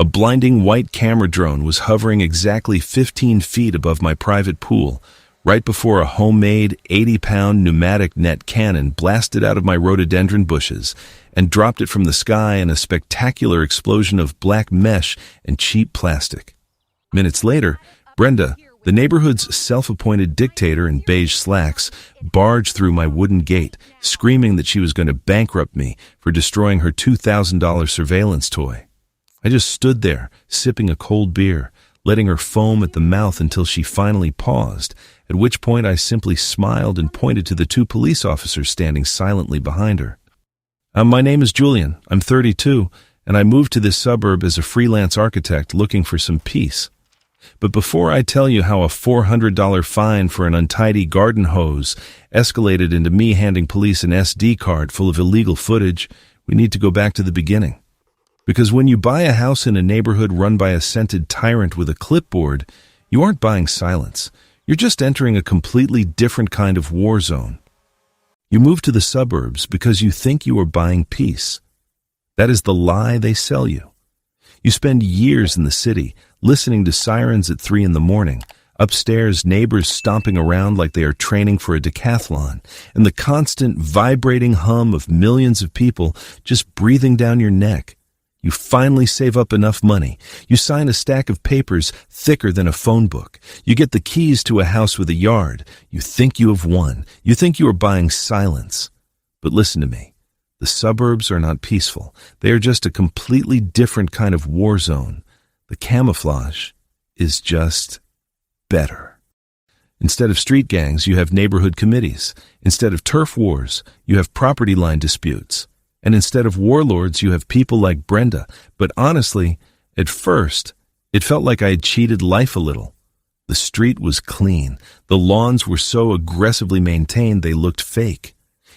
A blinding white camera drone was hovering exactly 15 feet above my private pool, right before a homemade 80-pound pneumatic net cannon blasted out of my rhododendron bushes and dropped it from the sky in a spectacular explosion of black mesh and cheap plastic. Minutes later, Brenda, the neighborhood's self-appointed dictator in beige slacks, barged through my wooden gate, screaming that she was going to bankrupt me for destroying her $2,000 surveillance toy. I just stood there, sipping a cold beer, letting her foam at the mouth until she finally paused, at which point I simply smiled and pointed to the two police officers standing silently behind her. My name is Julian. I'm 32, and I moved to this suburb as a freelance architect looking for some peace. But before I tell you how a $400 fine for an untidy garden hose escalated into me handing police an SD card full of illegal footage, we need to go back to the beginning. Because when you buy a house in a neighborhood run by a scented tyrant with a clipboard, you aren't buying silence. You're just entering a completely different kind of war zone. You move to the suburbs because you think you are buying peace. That is the lie they sell you. You spend years in the city, listening to sirens at 3 a.m, upstairs neighbors stomping around like they are training for a decathlon, and the constant vibrating hum of millions of people just breathing down your neck. You finally save up enough money. You sign a stack of papers thicker than a phone book. You get the keys to a house with a yard. You think you have won. You think you are buying silence. But listen to me. The suburbs are not peaceful. They are just a completely different kind of war zone. The camouflage is just better. Instead of street gangs, you have neighborhood committees. Instead of turf wars, you have property line disputes. And instead of warlords, you have people like Brenda. But honestly, at first, it felt like I had cheated life a little. The street was clean. The lawns were so aggressively maintained they looked fake.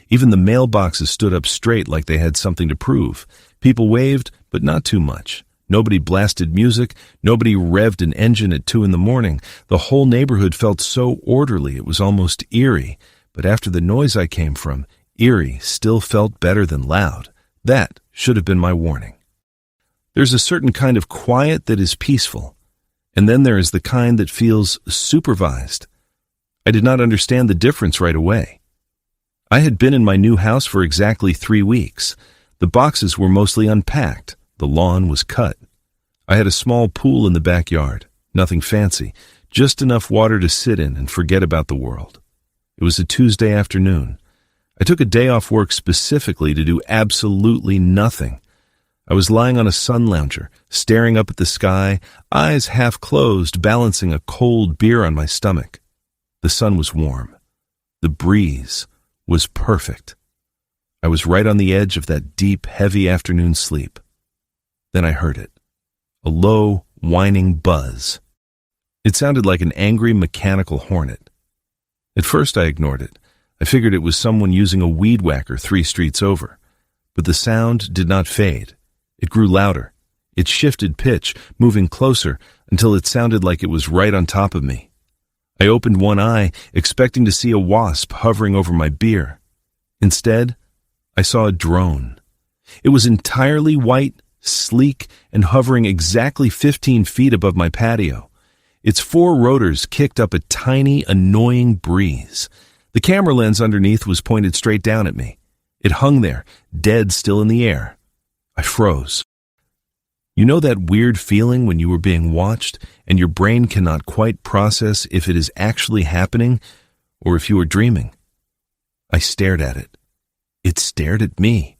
Even the mailboxes stood up straight like they had something to prove. People waved, but not too much. Nobody blasted music. Nobody revved an engine at 2 a.m. The whole neighborhood felt so orderly it was almost eerie. But after the noise I came from, eerie still felt better than loud. That should have been my warning. There's a certain kind of quiet that is peaceful, and then there is the kind that feels supervised. I did not understand the difference right away. I had been in my new house for exactly 3 weeks. The boxes were mostly unpacked. The lawn was cut. I had a small pool in the backyard. Nothing fancy, just enough water to sit in and forget about the world. It was a Tuesday afternoon. I took a day off work specifically to do absolutely nothing. I was lying on a sun lounger, staring up at the sky, eyes half closed, balancing a cold beer on my stomach. The sun was warm. The breeze was perfect. I was right on the edge of that deep, heavy afternoon sleep. Then I heard it. A low, whining buzz. It sounded like an angry mechanical hornet. At first I ignored it. I figured it was someone using a weed whacker 3 streets over. But the sound did not fade. It grew louder. It shifted pitch, moving closer, until it sounded like it was right on top of me. I opened one eye, expecting to see a wasp hovering over my beer. Instead, I saw a drone. It was entirely white, sleek, and hovering exactly 15 feet above my patio. Its 4 rotors kicked up a tiny, annoying breeze. The camera lens underneath was pointed straight down at me. It hung there, dead still in the air. I froze. You know that weird feeling when you were being watched and your brain cannot quite process if it is actually happening or if you are dreaming? I stared at it. It stared at me.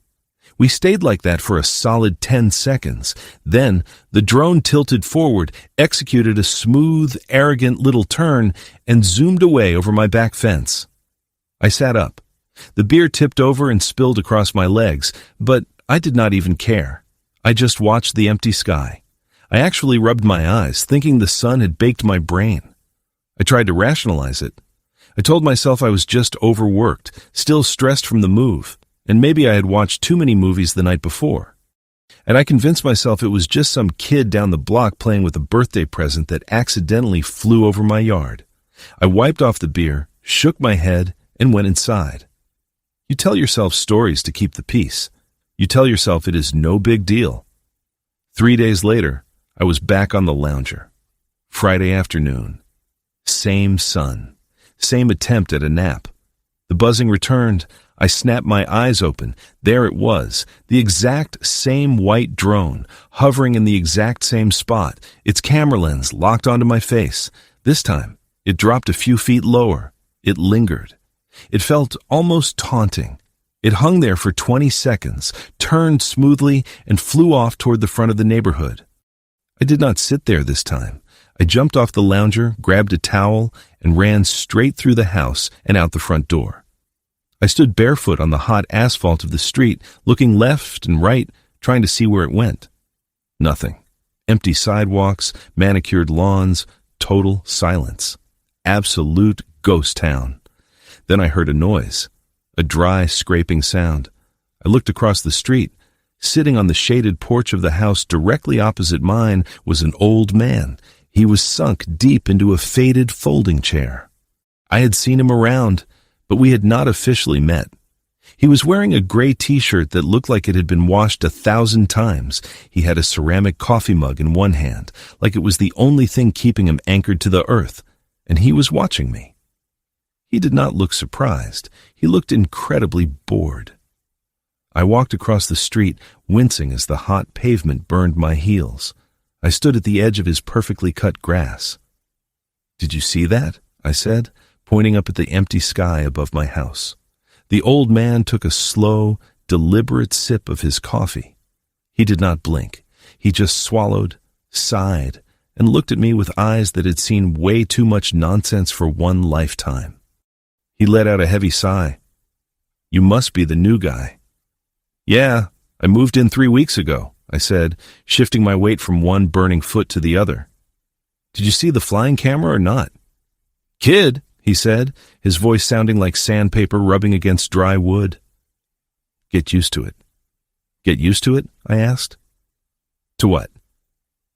We stayed like that for a solid 10 seconds. Then the drone tilted forward, executed a smooth, arrogant little turn, and zoomed away over my back fence. I sat up. The beer tipped over and spilled across my legs, but I did not even care. I just watched the empty sky. I actually rubbed my eyes, thinking the sun had baked my brain. I tried to rationalize it. I told myself I was just overworked, still stressed from the move, and maybe I had watched too many movies the night before. And I convinced myself it was just some kid down the block playing with a birthday present that accidentally flew over my yard. I wiped off the beer, shook my head, and went inside. You tell yourself stories to keep the peace. You tell yourself it is no big deal. 3 days later, I was back on the lounger. Friday afternoon. Same sun. Same attempt at a nap. The buzzing returned. I snapped my eyes open. There it was, the exact same white drone, hovering in the exact same spot, its camera lens locked onto my face. This time, it dropped a few feet lower. It lingered. It felt almost taunting. It hung there for 20 seconds, turned smoothly, and flew off toward the front of the neighborhood. I did not sit there this time. I jumped off the lounger, grabbed a towel, and ran straight through the house and out the front door. I stood barefoot on the hot asphalt of the street, looking left and right, trying to see where it went. Nothing. Empty sidewalks, manicured lawns, total silence. Absolute ghost town. Then I heard a noise, a dry, scraping sound. I looked across the street. Sitting on the shaded porch of the house directly opposite mine was an old man. He was sunk deep into a faded folding chair. I had seen him around, but we had not officially met. He was wearing a gray t-shirt that looked like it had been washed 1,000 times. He had a ceramic coffee mug in one hand, like it was the only thing keeping him anchored to the earth, and he was watching me. He did not look surprised. He looked incredibly bored. I walked across the street, wincing as the hot pavement burned my heels. I stood at the edge of his perfectly cut grass. "Did you see that?" I said, pointing up at the empty sky above my house. The old man took a slow, deliberate sip of his coffee. He did not blink. He just swallowed, sighed, and looked at me with eyes that had seen way too much nonsense for one lifetime. He let out a heavy sigh. "You must be the new guy." "Yeah, I moved in 3 weeks ago," I said, shifting my weight from one burning foot to the other. "Did you see the flying camera or not?" "Kid," he said, his voice sounding like sandpaper rubbing against dry wood. "Get used to it." "Get used to it?" I asked. "To what?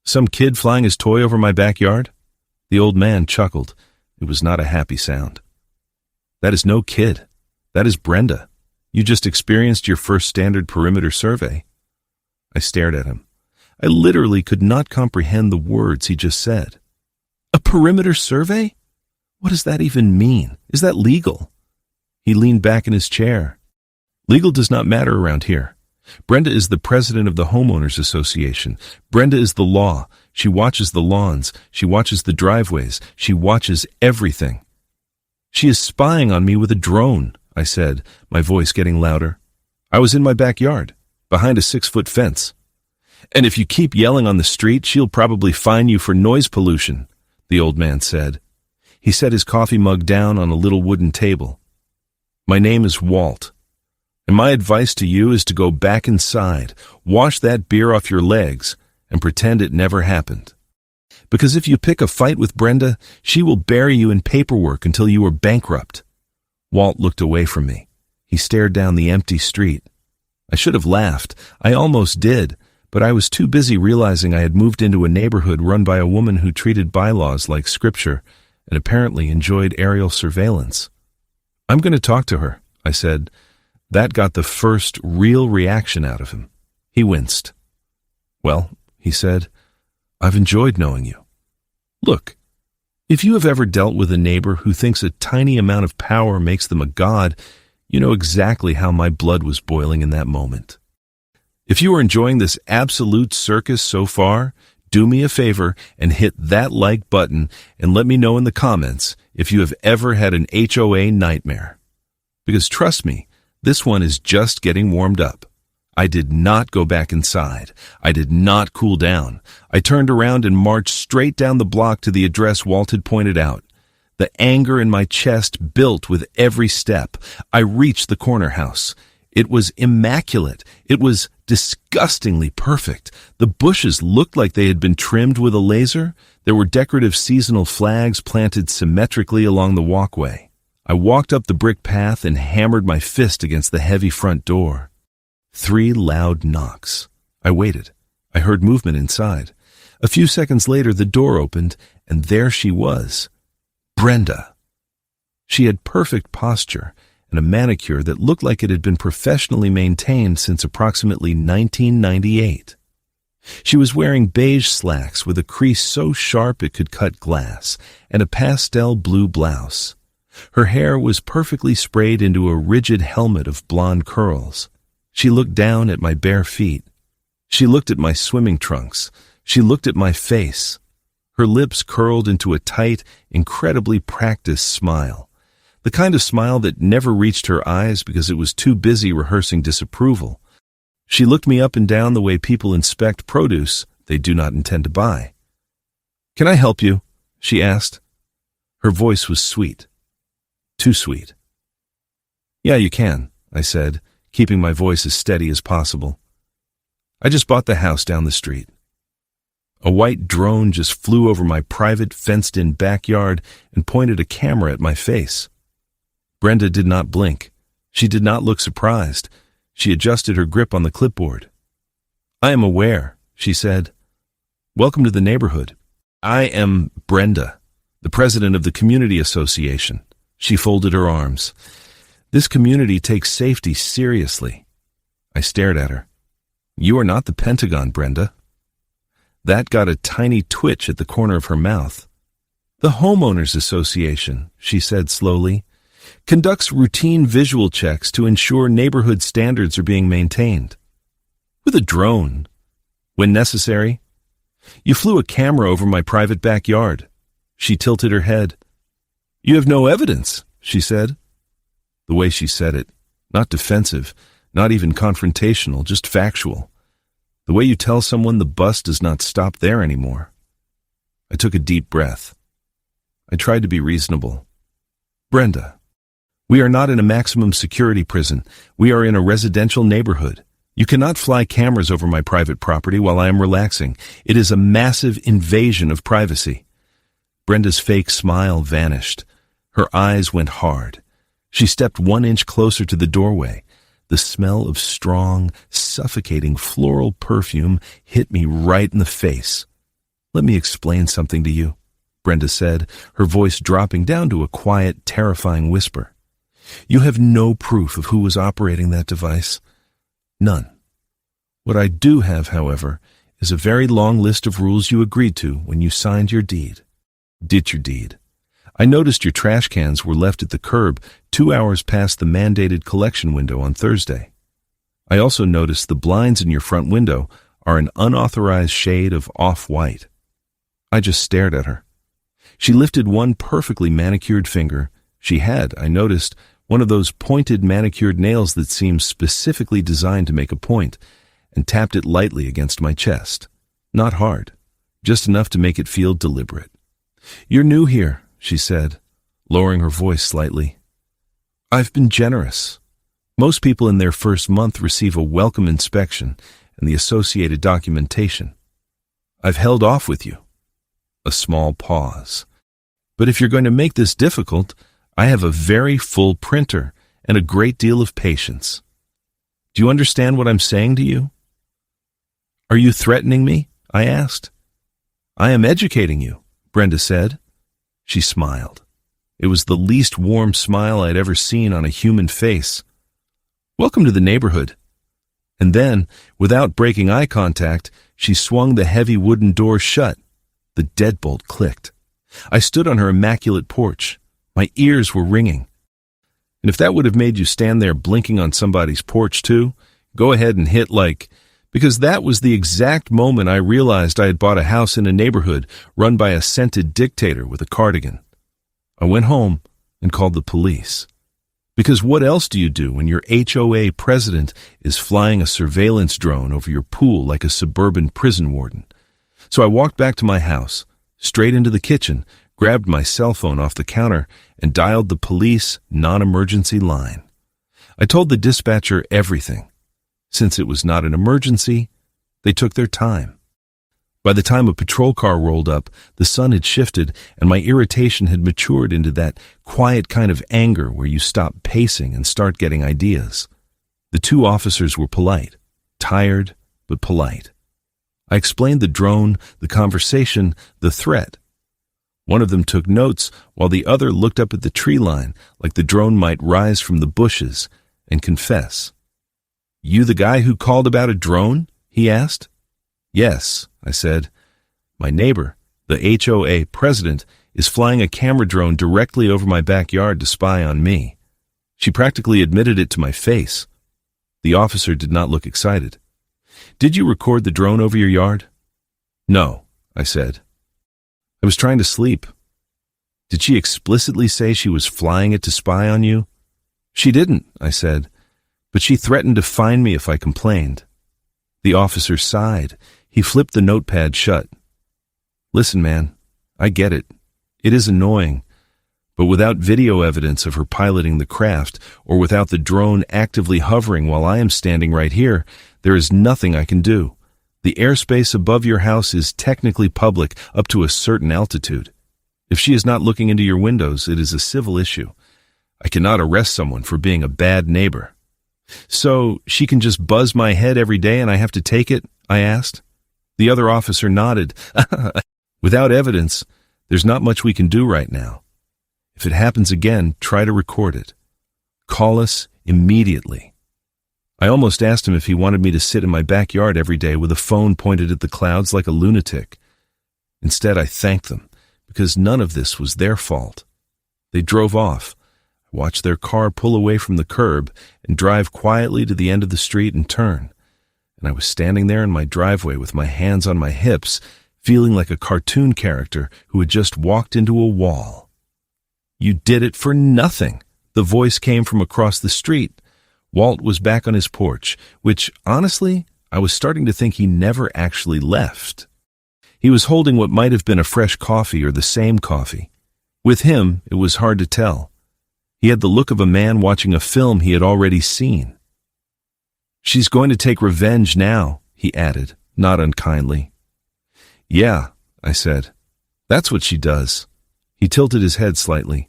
Some kid flying his toy over my backyard?" The old man chuckled. It was not a happy sound. "That is no kid. That is Brenda. You just experienced your first standard perimeter survey." I stared at him. I literally could not comprehend the words he just said. "A perimeter survey? What does that even mean? Is that legal?" He leaned back in his chair. "Legal does not matter around here. Brenda is the president of the Homeowners Association. Brenda is the law. She watches the lawns. She watches the driveways. She watches everything." "She is spying on me with a drone," I said, my voice getting louder. "I was in my backyard, behind a 6-foot fence. And if you keep yelling on the street, she'll probably fine you for noise pollution," the old man said. He set his coffee mug down on a little wooden table. "My name is Walt, and my advice to you is to go back inside, wash that beer off your legs, and pretend it never happened. Because if you pick a fight with Brenda, she will bury you in paperwork until you are bankrupt." Walt looked away from me. He stared down the empty street. I should have laughed. I almost did, but I was too busy realizing I had moved into a neighborhood run by a woman who treated bylaws like scripture and apparently enjoyed aerial surveillance. "I'm going to talk to her," I said. That got the first real reaction out of him. He winced. "Well," he said, "I've enjoyed knowing you. Look, if you have ever dealt with a neighbor who thinks a tiny amount of power makes them a god, you know exactly how my blood was boiling in that moment. If you are enjoying this absolute circus so far, do me a favor and hit that like button and let me know in the comments if you have ever had an HOA nightmare. Because trust me, this one is just getting warmed up. I did not go back inside. I did not cool down. I turned around and marched straight down the block to the address Walt had pointed out. The anger in my chest built with every step. I reached the corner house. It was immaculate. It was disgustingly perfect. The bushes looked like they had been trimmed with a laser. There were decorative seasonal flags planted symmetrically along the walkway. I walked up the brick path and hammered my fist against the heavy front door. 3 loud knocks. I waited. I heard movement inside. A few seconds later, the door opened, and there she was. Brenda. She had perfect posture and a manicure that looked like it had been professionally maintained since approximately 1998. She was wearing beige slacks with a crease so sharp it could cut glass, and a pastel blue blouse. Her hair was perfectly sprayed into a rigid helmet of blonde curls. She looked down at my bare feet. She looked at my swimming trunks. She looked at my face. Her lips curled into a tight, incredibly practiced smile. The kind of smile that never reached her eyes because it was too busy rehearsing disapproval. She looked me up and down the way people inspect produce they do not intend to buy. "Can I help you?" she asked. Her voice was sweet. Too sweet. "Yeah, you can," I said, keeping my voice as steady as possible. "I just bought the house down the street." A white drone just flew over my private, fenced-in backyard and pointed a camera at my face. Brenda did not blink. She did not look surprised. She adjusted her grip on the clipboard. "I am aware," she said. "Welcome to the neighborhood. I am Brenda, the president of the community association." She folded her arms. "This community takes safety seriously." I stared at her. "You are not the Pentagon, Brenda." That got a tiny twitch at the corner of her mouth. "The Homeowners Association," she said slowly, "conducts routine visual checks to ensure neighborhood standards are being maintained. With a drone, when necessary. You flew a camera over my private backyard." She tilted her head. "You have no evidence," she said. The way she said it, not defensive, not even confrontational, just factual. The way you tell someone the bus does not stop there anymore. I took a deep breath. I tried to be reasonable. "Brenda, we are not in a maximum security prison. We are in a residential neighborhood. You cannot fly cameras over my private property while I am relaxing. It is a massive invasion of privacy." Brenda's fake smile vanished. Her eyes went hard. She stepped 1 inch closer to the doorway. The smell of strong, suffocating floral perfume hit me right in the face. "Let me explain something to you," Brenda said, her voice dropping down to a quiet, terrifying whisper. "You have no proof of who was operating that device. None. What I do have, however, is a very long list of rules you agreed to when you signed your deed. Did your deed. I noticed your trash cans were left at the curb 2 hours past the mandated collection window on Thursday. I also noticed the blinds in your front window are an unauthorized shade of off-white." I just stared at her. She lifted one perfectly manicured finger. She had, I noticed, one of those pointed manicured nails that seems specifically designed to make a point, and tapped it lightly against my chest. Not hard, just enough to make it feel deliberate. "You're new here," she said, lowering her voice slightly. "I've been generous. Most people in their first month receive a welcome inspection and the associated documentation. I've held off with you." A small pause. "But if you're going to make this difficult, I have a very full printer and a great deal of patience. Do you understand what I'm saying to you?" "Are you threatening me?" I asked. "I am educating you," Brenda said. She smiled. It was the least warm smile I'd ever seen on a human face. "Welcome to the neighborhood." And then, without breaking eye contact, she swung the heavy wooden door shut. The deadbolt clicked. I stood on her immaculate porch. My ears were ringing. And if that would have made you stand there blinking on somebody's porch too, go ahead and hit like, because that was the exact moment I realized I had bought a house in a neighborhood run by a scented dictator with a cardigan. I went home and called the police. Because what else do you do when your HOA president is flying a surveillance drone over your pool like a suburban prison warden? So I walked back to my house, straight into the kitchen, grabbed my cell phone off the counter, and dialed the police non-emergency line. I told the dispatcher everything. Since it was not an emergency, they took their time. By the time a patrol car rolled up, the sun had shifted and my irritation had matured into that quiet kind of anger where you stop pacing and start getting ideas. The 2 officers were polite, tired but polite. I explained the drone, the conversation, the threat. One of them took notes while the other looked up at the tree line like the drone might rise from the bushes and confess. "You the guy who called about a drone?" he asked. Yes, I said. My neighbor, the HOA president, is flying a camera drone directly over my backyard to spy on me. She practically admitted it to my face. The officer did not look excited. Did you record the drone over your yard? No, I said. I was trying to sleep. Did she explicitly say she was flying it to spy on you? She didn't, I said, but she threatened to fine me if I complained. The officer sighed. He flipped the notepad shut. Listen, man, I get it. It is annoying. But without video evidence of her piloting the craft, or without the drone actively hovering while I am standing right here, there is nothing I can do. The airspace above your house is technically public up to a certain altitude. If she is not looking into your windows, it is a civil issue. I cannot arrest someone for being a bad neighbor. So she can just buzz my head every day and I have to take it? I asked. The other officer nodded. Without evidence, there's not much we can do right now. If it happens again, try to record it. Call us immediately. I almost asked him if he wanted me to sit in my backyard every day with a phone pointed at the clouds like a lunatic. Instead, I thanked them, because none of this was their fault. They drove off. I watched their car pull away from the curb and drive quietly to the end of the street and turn. And I was standing there in my driveway with my hands on my hips, feeling like a cartoon character who had just walked into a wall. You did it for nothing. The voice came from across the street. Walt was back on his porch, which, honestly, I was starting to think he never actually left. He was holding what might have been a fresh coffee or the same coffee. With him, it was hard to tell. He had the look of a man watching a film he had already seen. She's going to take revenge now, he added, not unkindly. Yeah, I said. That's what she does. He tilted his head slightly.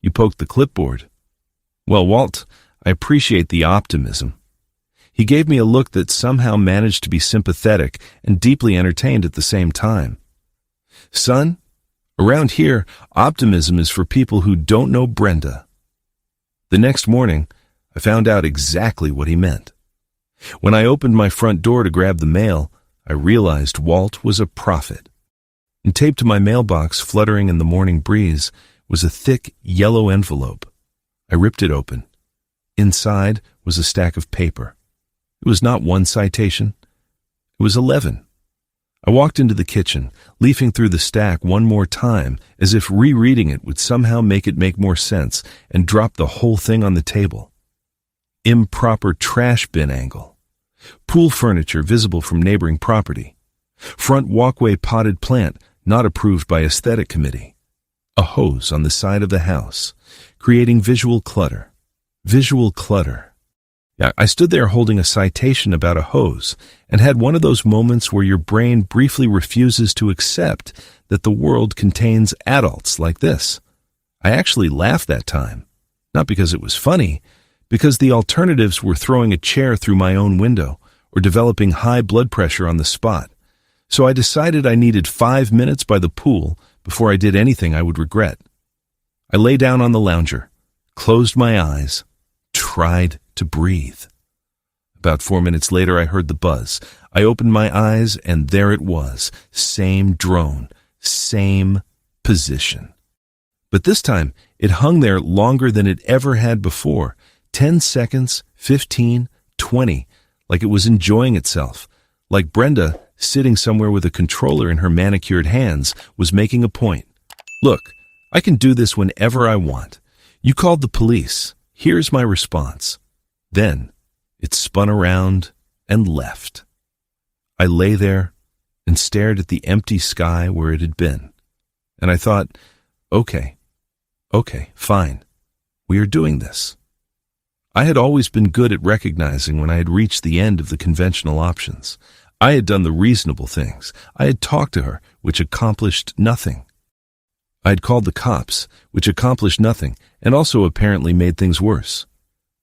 You poked the clipboard. Well, Walt, I appreciate the optimism. He gave me a look that somehow managed to be sympathetic and deeply entertained at the same time. Son, around here, optimism is for people who don't know Brenda. The next morning, I found out exactly what he meant. When I opened my front door to grab the mail, I realized Walt was a prophet. And taped to my mailbox, fluttering in the morning breeze, was a thick, yellow envelope. I ripped it open. Inside was a stack of paper. It was not one citation. It was 11. I walked into the kitchen, leafing through the stack one more time, as if rereading it would somehow make it make more sense, and dropped the whole thing on the table. Improper trash bin angle. Pool furniture visible from neighboring property. Front walkway potted plant not approved by aesthetic committee. A hose on the side of the house, creating visual clutter. Visual clutter. I stood there holding a citation about a hose and had one of those moments where your brain briefly refuses to accept that the world contains adults like this. I actually laughed that time, not because it was funny, because the alternatives were throwing a chair through my own window or developing high blood pressure on the spot. So I decided I needed 5 minutes by the pool before I did anything I would regret. I lay down on the lounger, closed my eyes, tried to breathe. About 4 minutes later, I heard the buzz. I opened my eyes, and there it was. Same drone, same position. But this time, it hung there longer than it ever had before. 10 seconds, 15, 20, like it was enjoying itself. Like Brenda, sitting somewhere with a controller in her manicured hands, was making a point. Look, I can do this whenever I want. You called the police. Here's my response. Then it spun around and left. I lay there and stared at the empty sky where it had been. And I thought, okay, fine. We are doing this. I had always been good at recognizing when I had reached the end of the conventional options. I had done the reasonable things. I had talked to her, which accomplished nothing. I had called the cops, which accomplished nothing, and also apparently made things worse.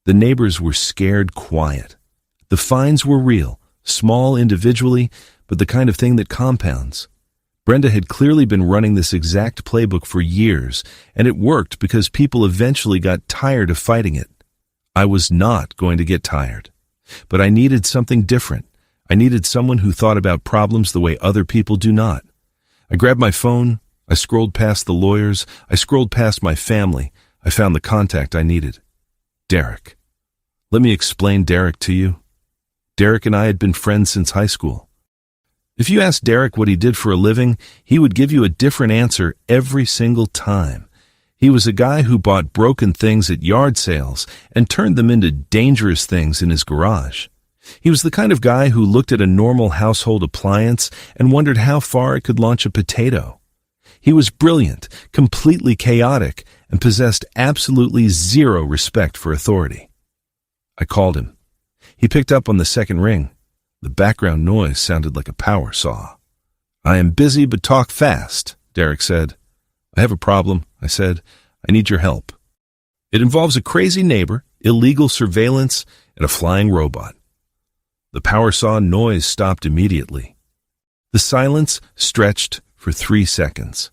The neighbors were scared quiet. The fines were real, small individually, but the kind of thing that compounds. Brenda had clearly been running this exact playbook for years, and it worked because people eventually got tired of fighting it. I was not going to get tired, but I needed something different, I needed someone who thought about problems the way other people do not. I grabbed my phone. I scrolled past the lawyers. I scrolled past my family. I found the contact I needed. Derek. Let me explain Derek to you. Derek and I had been friends since high school. If you asked Derek what he did for a living, he would give you a different answer every single time. He was a guy who bought broken things at yard sales and turned them into dangerous things in his garage. He was the kind of guy who looked at a normal household appliance and wondered how far it could launch a potato. He was brilliant, completely chaotic, and possessed absolutely zero respect for authority. I called him. He picked up on the second ring. The background noise sounded like a power saw. "I am busy, but talk fast," Derek said. "I have a problem," I said. "I need your help." "It involves a crazy neighbor, illegal surveillance, and a flying robot." The power saw noise stopped immediately. The silence stretched for 3 seconds.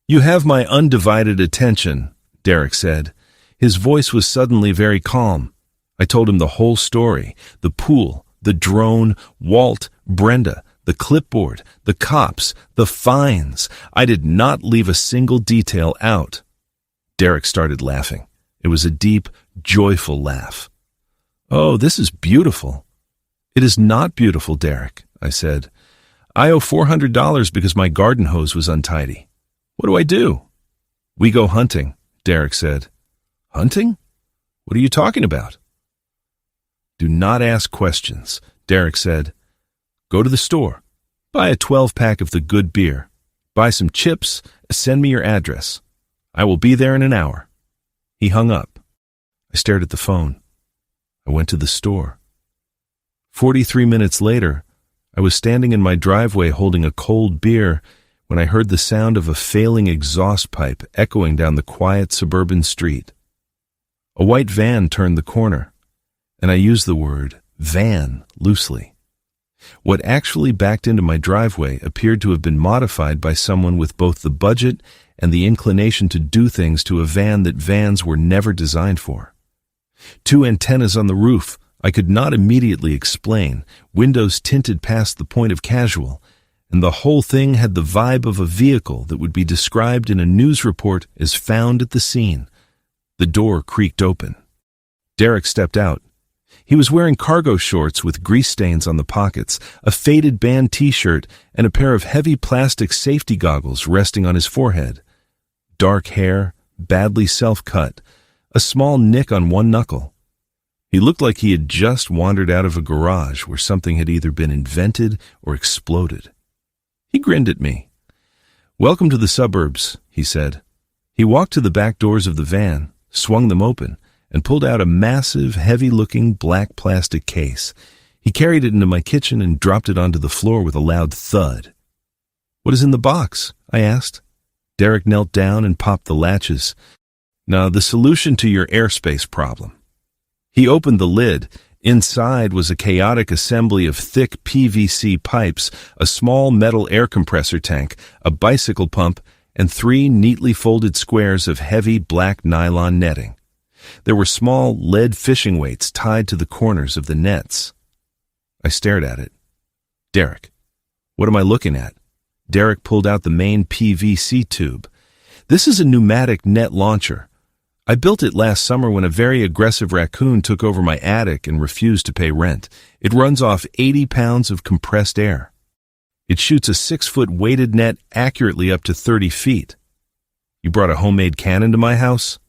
"You have my undivided attention," Derek said. His voice was suddenly very calm. I told him the whole story: the pool, the drone, Walt, Brenda, the clipboard, the cops, the fines. I did not leave a single detail out. Derek started laughing. It was a deep, joyful laugh. "Oh, this is beautiful." "It is not beautiful, Derek," I said. "I owe $400 because my garden hose was untidy. What do I do?" "We go hunting," Derek said. "Hunting? What are you talking about?" "Do not ask questions," Derek said. "Go to the store. Buy a 12-pack of the good beer. Buy some chips. Send me your address. I will be there in an hour." He hung up. I stared at the phone. I went to the store. 43 minutes later, I was standing in my driveway holding a cold beer when I heard the sound of a failing exhaust pipe echoing down the quiet suburban street. A white van turned the corner, and I used the word van loosely. What actually backed into my driveway appeared to have been modified by someone with both the budget and the inclination to do things to a van that vans were never designed for. 2 antennas on the roof I could not immediately explain, windows tinted past the point of casual, and the whole thing had the vibe of a vehicle that would be described in a news report as found at the scene. The door creaked open. Derek stepped out. He was wearing cargo shorts with grease stains on the pockets, a faded band t-shirt, and a pair of heavy plastic safety goggles resting on his forehead. Dark hair, badly self-cut, a small nick on one knuckle. He looked like he had just wandered out of a garage where something had either been invented or exploded. He grinned at me. "Welcome to the suburbs," he said. He walked to the back doors of the van, swung them open, and pulled out a massive, heavy-looking black plastic case. He carried it into my kitchen and dropped it onto the floor with a loud thud. "What is in the box?" I asked. Derek knelt down and popped the latches. "Now, the solution to your airspace problem." He opened the lid. Inside was a chaotic assembly of thick PVC pipes, a small metal air compressor tank, a bicycle pump, and 3 neatly folded squares of heavy black nylon netting. There were small lead fishing weights tied to the corners of the nets. I stared at it. "Derek, what am I looking at?" Derek pulled out the main PVC tube. "This is a pneumatic net launcher. I built it last summer when a very aggressive raccoon took over my attic and refused to pay rent. It runs off 80 pounds of compressed air. It shoots a 6-foot weighted net accurately up to 30 feet. You brought a homemade cannon to my house?"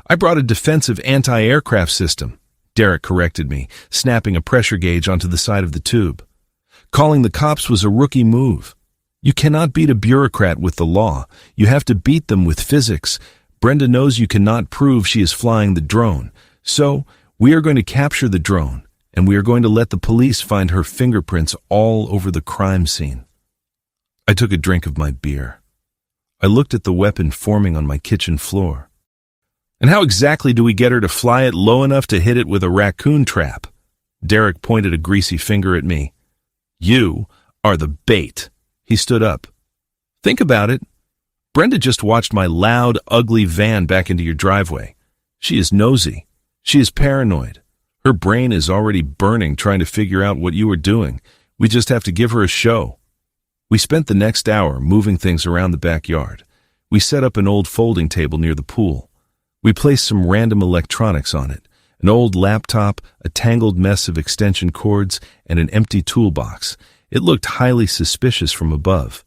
"I brought a defensive anti-aircraft system," Derek corrected me, snapping a pressure gauge onto the side of the tube. "Calling the cops was a rookie move. You cannot beat a bureaucrat with the law. You have to beat them with physics. Brenda knows you cannot prove she is flying the drone. So, we are going to capture the drone, and we are going to let the police find her fingerprints all over the crime scene." I took a drink of my beer. I looked at the weapon forming on my kitchen floor. "And how exactly do we get her to fly it low enough to hit it with a raccoon trap?" Derek pointed a greasy finger at me. "You are the bait." He stood up. "Think about it. Brenda just watched my loud, ugly van back into your driveway. She is nosy. She is paranoid. Her brain is already burning trying to figure out what you are doing. We just have to give her a show. We spent the next hour moving things around the backyard. We set up an old folding table near the pool. We placed some random electronics on it, an old laptop, a tangled mess of extension cords, and an empty toolbox. It looked highly suspicious from above.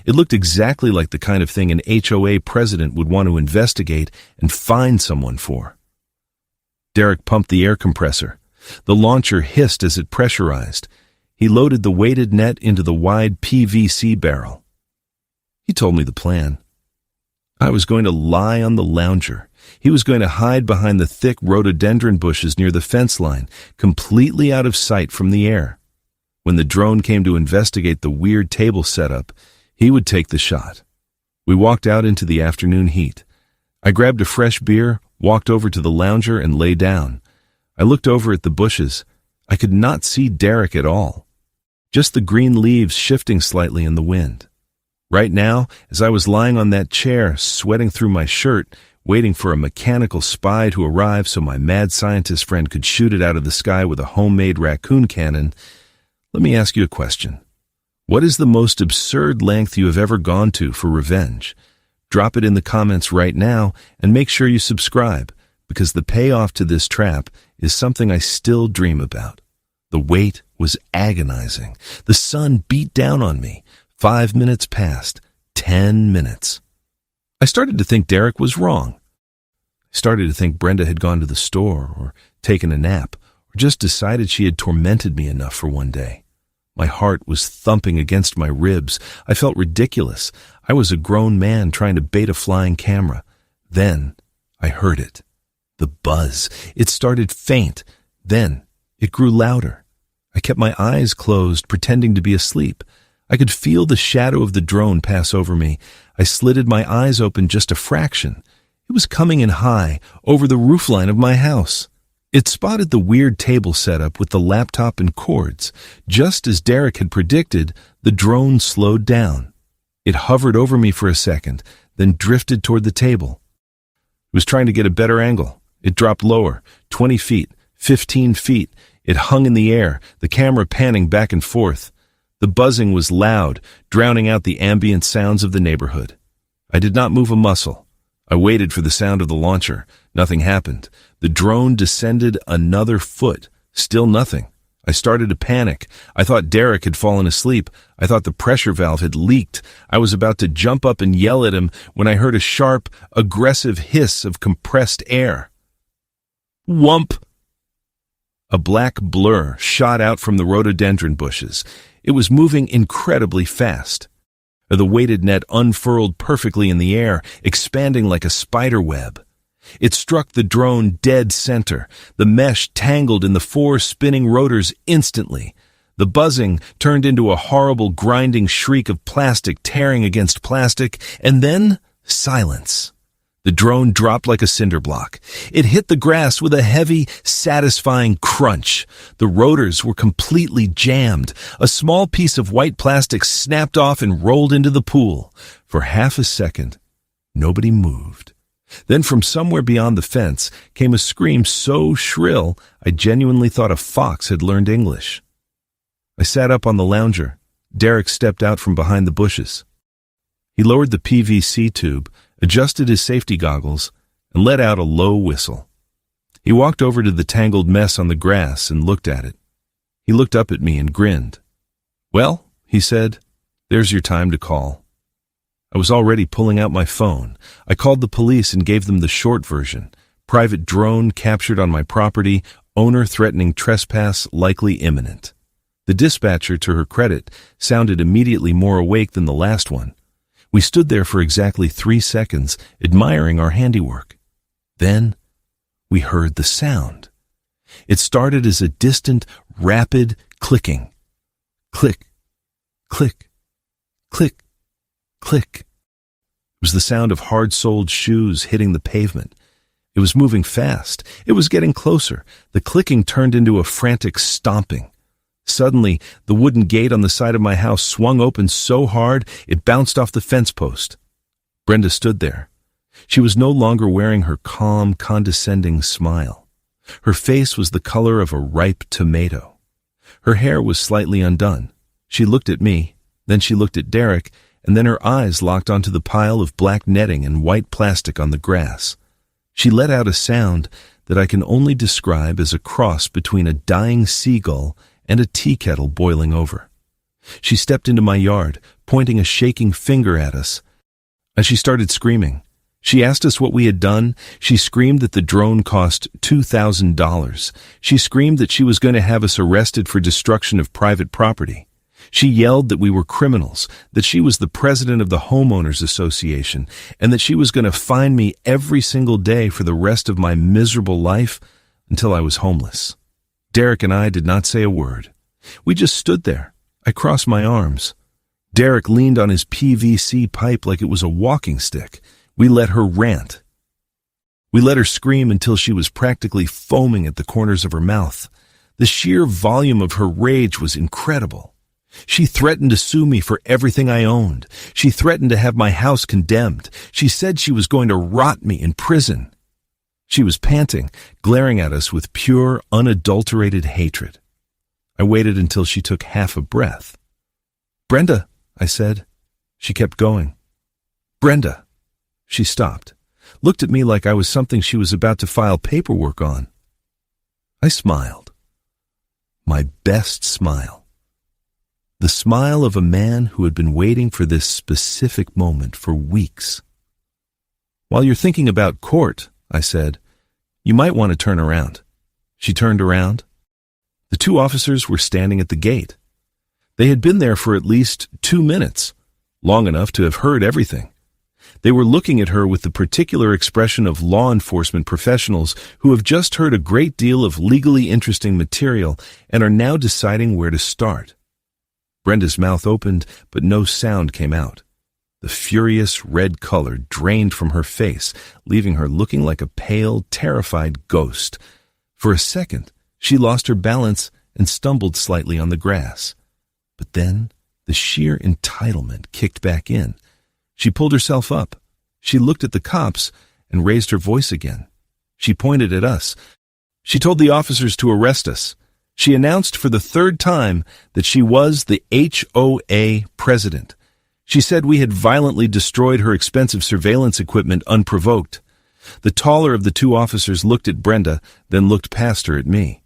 It looked exactly like the kind of thing an HOA president would want to investigate and fine someone for. Derek pumped the air compressor. The launcher hissed as it pressurized. He loaded the weighted net into the wide PVC barrel. He told me the plan. I was going to lie on the lounger. He was going to hide behind the thick rhododendron bushes near the fence line, completely out of sight from the air. When the drone came to investigate the weird table setup, he would take the shot. We walked out into the afternoon heat. I grabbed a fresh beer, walked over to the lounger, and lay down. I looked over at the bushes. I could not see Derek at all. Just the green leaves shifting slightly in the wind. Right now, as I was lying on that chair, sweating through my shirt, waiting for a mechanical spy to arrive so my mad scientist friend could shoot it out of the sky with a homemade raccoon cannon, let me ask you a question. What is the most absurd length you have ever gone to for revenge? Drop it in the comments right now and make sure you subscribe, because the payoff to this trap is something I still dream about. The wait was agonizing. The sun beat down on me. 5 minutes passed. 10 minutes. I started to think Derek was wrong. I started to think Brenda had gone to the store or taken a nap or just decided she had tormented me enough for one day. My heart was thumping against my ribs. I felt ridiculous. I was a grown man trying to bait a flying camera. Then I heard it. The buzz. It started faint. Then it grew louder. I kept my eyes closed, pretending to be asleep. I could feel the shadow of the drone pass over me. I slitted my eyes open just a fraction. It was coming in high, over the roofline of my house. It spotted the weird table setup with the laptop and cords. Just as Derek had predicted, the drone slowed down. It hovered over me for a second, then drifted toward the table. It was trying to get a better angle. It dropped lower, 20 feet, 15 feet. It hung in the air, the camera panning back and forth. The buzzing was loud, drowning out the ambient sounds of the neighborhood. I did not move a muscle. I waited for the sound of the launcher. Nothing happened. The drone descended another foot. Still nothing. I started to panic. I thought Derek had fallen asleep. I thought the pressure valve had leaked. I was about to jump up and yell at him when I heard a sharp, aggressive hiss of compressed air. Whump! A black blur shot out from the rhododendron bushes. It was moving incredibly fast. The weighted net unfurled perfectly in the air, expanding like a spider web. It struck the drone dead center. The mesh tangled in the 4 spinning rotors instantly. The buzzing turned into a horrible grinding shriek of plastic tearing against plastic, and then silence. The drone dropped like a cinder block. It hit the grass with a heavy, satisfying crunch. The rotors were completely jammed. A small piece of white plastic snapped off and rolled into the pool. For half a second, nobody moved. Then from somewhere beyond the fence came a scream so shrill I genuinely thought a fox had learned English. I sat up on the lounger. Derek stepped out from behind the bushes. He lowered the PVC tube, adjusted his safety goggles, and let out a low whistle. He walked over to the tangled mess on the grass and looked at it. He looked up at me and grinned. "Well," he said, "there's your time to call." I was already pulling out my phone. I called the police and gave them the short version. Private drone captured on my property, owner threatening trespass likely imminent. The dispatcher, to her credit, sounded immediately more awake than the last one. We stood there for exactly 3 seconds, admiring our handiwork. Then we heard the sound. It started as a distant, rapid clicking. Click, click, click, click. It was the sound of hard-soled shoes hitting the pavement. It was moving fast. It was getting closer. The clicking turned into a frantic stomping. Suddenly, the wooden gate on the side of my house swung open so hard it bounced off the fence post. Brenda stood there. She was no longer wearing her calm, condescending smile. Her face was the color of a ripe tomato. Her hair was slightly undone. She looked at me, then she looked at Derek, and then her eyes locked onto the pile of black netting and white plastic on the grass. She let out a sound that I can only describe as a cross between a dying seagull and a tea kettle boiling over. She stepped into my yard, pointing a shaking finger at us. As she started screaming, she asked us what we had done. She screamed that the drone cost $2,000. She screamed that she was going to have us arrested for destruction of private property. She yelled that we were criminals, that she was the president of the Homeowners Association, and that she was going to fine me every single day for the rest of my miserable life until I was homeless. Derek and I did not say a word. We just stood there. I crossed my arms. Derek leaned on his PVC pipe like it was a walking stick. We let her rant. We let her scream until she was practically foaming at the corners of her mouth. The sheer volume of her rage was incredible. She threatened to sue me for everything I owned. She threatened to have my house condemned. She said she was going to rot me in prison. She was panting, glaring at us with pure, unadulterated hatred. I waited until she took half a breath. "Brenda," I said. She kept going. "Brenda." She stopped, looked at me like I was something she was about to file paperwork on. I smiled. My best smile. The smile of a man who had been waiting for this specific moment for weeks. "While you're thinking about court," I said, "you might want to turn around." She turned around. The two officers were standing at the gate. They had been there for at least 2 minutes, long enough to have heard everything. They were looking at her with the particular expression of law enforcement professionals who have just heard a great deal of legally interesting material and are now deciding where to start. Brenda's mouth opened, but no sound came out. The furious red color drained from her face, leaving her looking like a pale, terrified ghost. For a second, she lost her balance and stumbled slightly on the grass. But then, the sheer entitlement kicked back in. She pulled herself up. She looked at the cops and raised her voice again. She pointed at us. She told the officers to arrest us. She announced for the 3rd time that she was the HOA president. She said we had violently destroyed her expensive surveillance equipment unprovoked. The taller of the two officers looked at Brenda, then looked past her at me.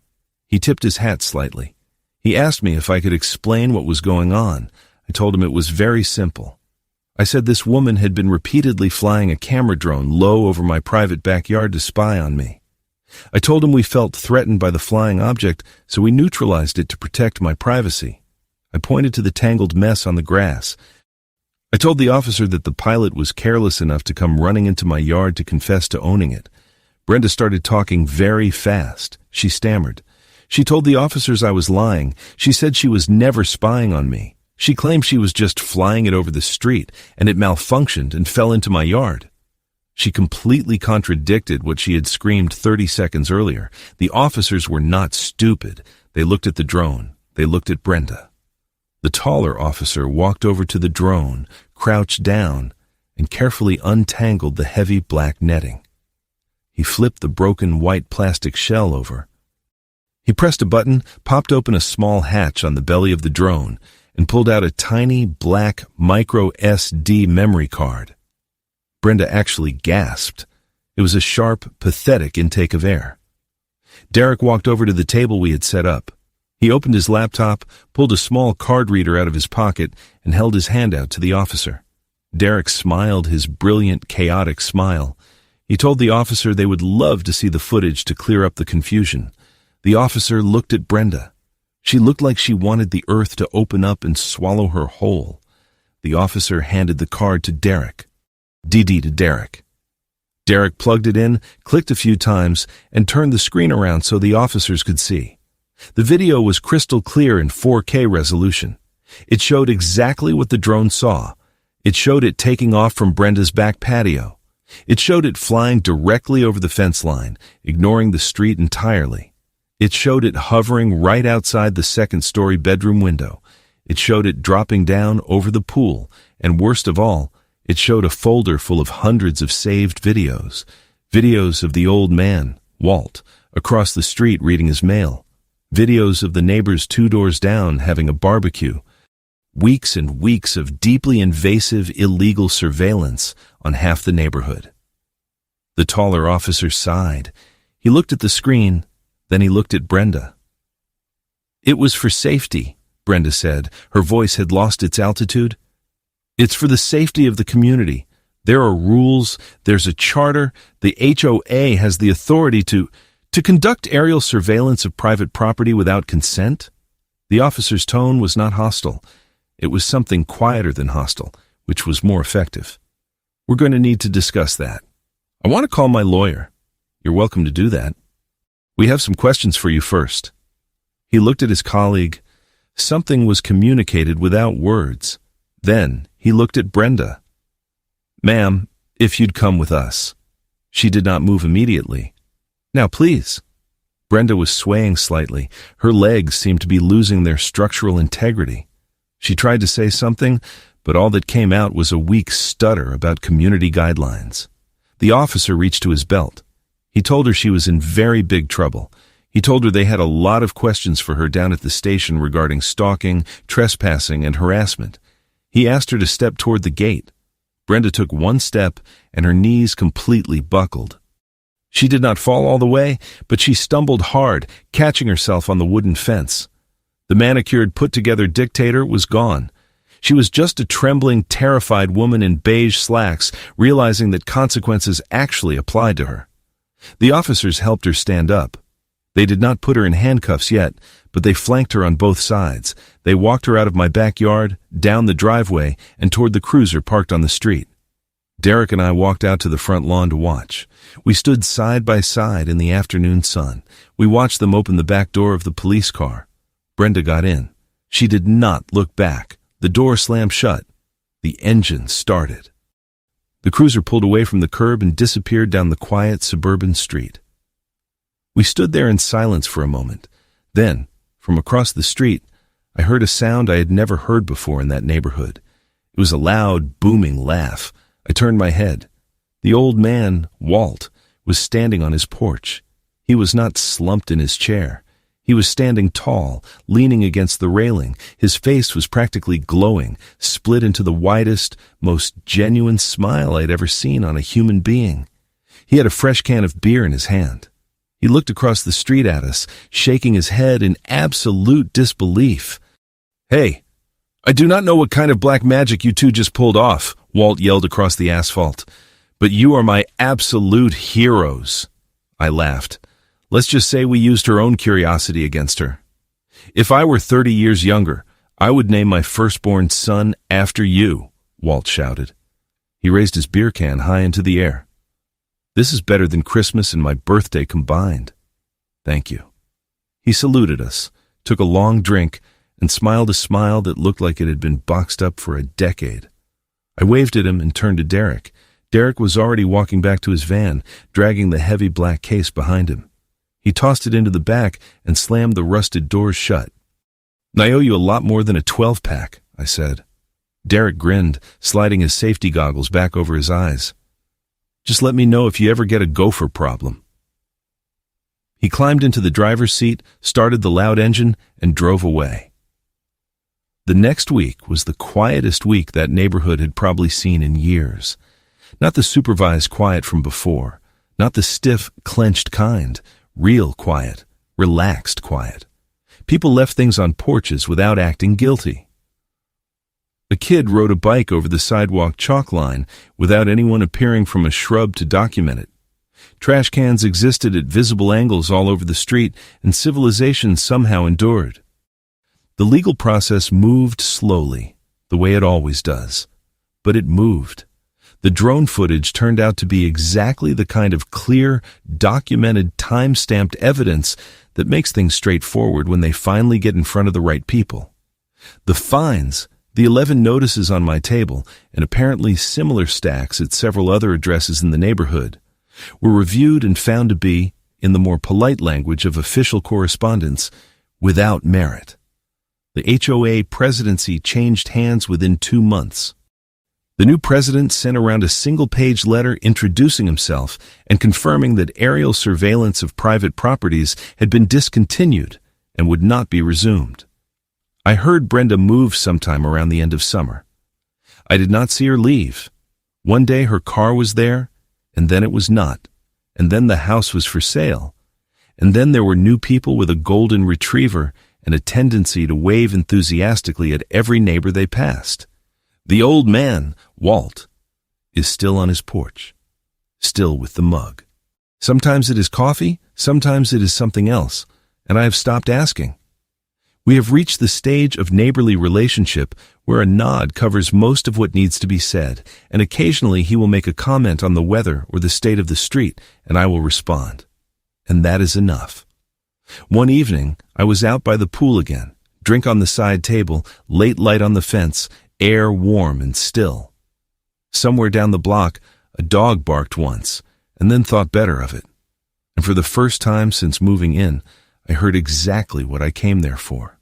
He tipped his hat slightly. He asked me if I could explain what was going on. I told him it was very simple. I said this woman had been repeatedly flying a camera drone low over my private backyard to spy on me. I told him we felt threatened by the flying object, so we neutralized it to protect my privacy. I pointed to the tangled mess on the grass. I told the officer that the pilot was careless enough to come running into my yard to confess to owning it. Brenda started talking very fast. She stammered. She told the officers I was lying. She said she was never spying on me. She claimed she was just flying it over the street, and it malfunctioned and fell into my yard. She completely contradicted what she had screamed 30 seconds earlier. The officers were not stupid. They looked at the drone. They looked at Brenda. The taller officer walked over to the drone, crouched down, and carefully untangled the heavy black netting. He flipped the broken white plastic shell over. He pressed a button, popped open a small hatch on the belly of the drone, and pulled out a tiny black micro SD memory card. Brenda actually gasped. It was a sharp, pathetic intake of air. Derek walked over to the table we had set up. He opened his laptop, pulled a small card reader out of his pocket, and held his hand out to the officer. Derek smiled his brilliant, chaotic smile. He told the officer they would love to see the footage to clear up the confusion. The officer looked at Brenda. She looked like she wanted the earth to open up and swallow her whole. The officer handed the card to Derek. DD to Derek. Derek plugged it in, clicked a few times, and turned the screen around so the officers could see. The video was crystal clear in 4K resolution. It showed exactly what the drone saw. It showed it taking off from Brenda's back patio. It showed it flying directly over the fence line, ignoring the street entirely. It showed it hovering right outside the second-story bedroom window. It showed it dropping down over the pool, and worst of all, it showed a folder full of hundreds of saved videos. Videos of the old man, Walt, across the street reading his mail, videos of the neighbors 2 doors down having a barbecue, weeks and weeks of deeply invasive illegal surveillance on half the neighborhood. The taller officer sighed. He looked at the screen, then he looked at Brenda. "It was for safety," Brenda said. Her voice had lost its altitude. "It's for the safety of the community. There are rules, there's a charter, the HOA has the authority to conduct aerial surveillance of private property without consent." The officer's tone was not hostile. It was something quieter than hostile, which was more effective. "We're going to need to discuss that. I want to call my lawyer. You're welcome to do that. We have some questions for you first." He looked at his colleague. Something was communicated without words. Then he looked at Brenda. "Ma'am, if you'd come with us." She did not move immediately. "Now, please." Brenda was swaying slightly. Her legs seemed to be losing their structural integrity. She tried to say something, but all that came out was a weak stutter about community guidelines. The officer reached to his belt. He told her she was in very big trouble. He told her they had a lot of questions for her down at the station regarding stalking, trespassing, and harassment. He asked her to step toward the gate. Brenda took one step, and her knees completely buckled. She did not fall all the way, but she stumbled hard, catching herself on the wooden fence. The manicured, put-together dictator was gone. She was just a trembling, terrified woman in beige slacks, realizing that consequences actually applied to her. The officers helped her stand up. They did not put her in handcuffs yet, but they flanked her on both sides. They walked her out of my backyard, down the driveway, and toward the cruiser parked on the street. Derek and I walked out to the front lawn to watch. We stood side by side in the afternoon sun. We watched them open the back door of the police car. Brenda got in. She did not look back. The door slammed shut. The engine started. The cruiser pulled away from the curb and disappeared down the quiet suburban street. We stood there in silence for a moment. Then, from across the street, I heard a sound I had never heard before in that neighborhood. It was a loud, booming laugh. I turned my head. The old man, Walt, was standing on his porch. He was not slumped in his chair. He was standing tall, leaning against the railing. His face was practically glowing, split into the widest, most genuine smile I had ever seen on a human being. He had a fresh can of beer in his hand. He looked across the street at us, shaking his head in absolute disbelief. "Hey, I do not know what kind of black magic you two just pulled off," Walt yelled across the asphalt. "But you are my absolute heroes." I laughed. "Let's just say we used her own curiosity against her. If I were 30 years younger, I would name my firstborn son after you," Walt shouted. He raised his beer can high into the air. "This is better than Christmas and my birthday combined. Thank you." He saluted us, took a long drink, and smiled a smile that looked like it had been boxed up for a decade. I waved at him and turned to Derek. Derek was already walking back to his van, dragging the heavy black case behind him. He tossed it into the back and slammed the rusted doors shut. "I owe you a lot more than a 12-pack, I said. Derek grinned, sliding his safety goggles back over his eyes. "Just let me know if you ever get a gopher problem." He climbed into the driver's seat, started the loud engine, and drove away. The next week was the quietest week that neighborhood had probably seen in years. Not the supervised quiet from before, not the stiff, clenched kind, real quiet, relaxed quiet. People left things on porches without acting guilty. A kid rode a bike over the sidewalk chalk line without anyone appearing from a shrub to document it. Trash cans existed at visible angles all over the street, and civilization somehow endured. The legal process moved slowly, the way it always does. But it moved. The drone footage turned out to be exactly the kind of clear, documented, time-stamped evidence that makes things straightforward when they finally get in front of the right people. The fines, the 11 notices on my table, and apparently similar stacks at several other addresses in the neighborhood, were reviewed and found to be, in the more polite language of official correspondence, without merit. The HOA presidency changed hands within 2 months. The new president sent around a single-page letter introducing himself and confirming that aerial surveillance of private properties had been discontinued and would not be resumed. I heard Brenda move sometime around the end of summer. I did not see her leave. One day her car was there, and then it was not, and then the house was for sale, and then there were new people with a golden retriever and a tendency to wave enthusiastically at every neighbor they passed. The old man, Walt, is still on his porch, still with the mug. Sometimes it is coffee, sometimes it is something else, and I have stopped asking. We have reached the stage of neighborly relationship where a nod covers most of what needs to be said, and occasionally he will make a comment on the weather or the state of the street, and I will respond. And that is enough. One evening, I was out by the pool again, drink on the side table, late light on the fence, air warm and still. Somewhere down the block, a dog barked once, and then thought better of it. And for the first time since moving in, I heard exactly what I came there for.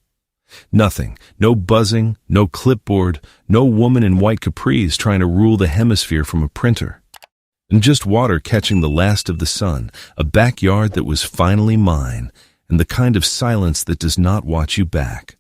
Nothing, no buzzing, no clipboard, no woman in white capris trying to rule the hemisphere from a printer. And just water catching the last of the sun, a backyard that was finally mine, and the kind of silence that does not watch you back.